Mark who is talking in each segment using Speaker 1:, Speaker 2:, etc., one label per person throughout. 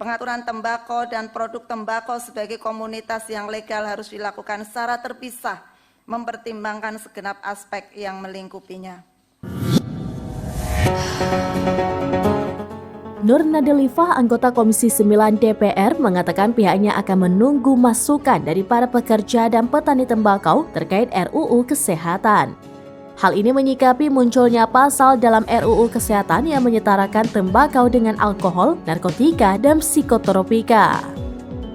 Speaker 1: Pengaturan tembakau dan produk tembakau sebagai komoditas yang legal harus dilakukan secara terpisah, mempertimbangkan segenap aspek yang melingkupinya.
Speaker 2: Nur Nadelifah, anggota Komisi 9 DPR, mengatakan pihaknya akan menunggu masukan dari para pekerja dan petani tembakau terkait RUU Kesehatan. Hal ini menyikapi munculnya pasal dalam RUU Kesehatan yang menyetarakan tembakau dengan alkohol, narkotika, dan psikotropika.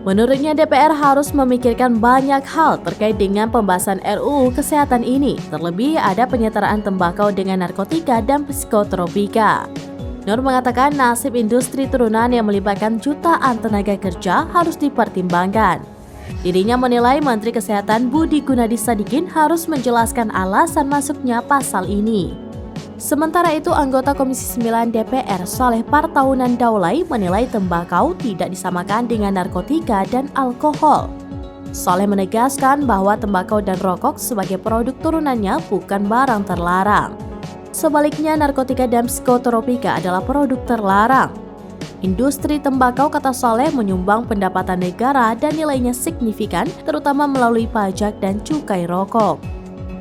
Speaker 2: Menurutnya DPR harus memikirkan banyak hal terkait dengan pembahasan RUU Kesehatan ini, terlebih ada penyetaraan tembakau dengan narkotika dan psikotropika. Nur mengatakan nasib industri turunan yang melibatkan jutaan tenaga kerja harus dipertimbangkan. Dirinya menilai Menteri Kesehatan Budi Gunadi Sadikin harus menjelaskan alasan masuknya pasal ini. Sementara itu, anggota Komisi 9 DPR Saleh Partaunan Daulay menilai tembakau tidak disamakan dengan narkotika dan alkohol. Saleh menegaskan bahwa tembakau dan rokok sebagai produk turunannya bukan barang terlarang. Sebaliknya, narkotika dan psikotropika adalah produk terlarang. Industri tembakau, kata Saleh, menyumbang pendapatan negara dan nilainya signifikan, terutama melalui pajak dan cukai rokok.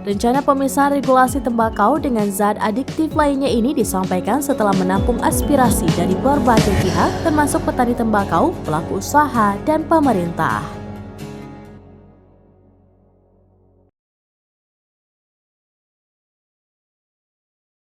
Speaker 2: Rencana pemisahan regulasi tembakau dengan zat adiktif lainnya ini disampaikan setelah menampung aspirasi dari berbagai pihak, termasuk petani tembakau, pelaku usaha, dan pemerintah.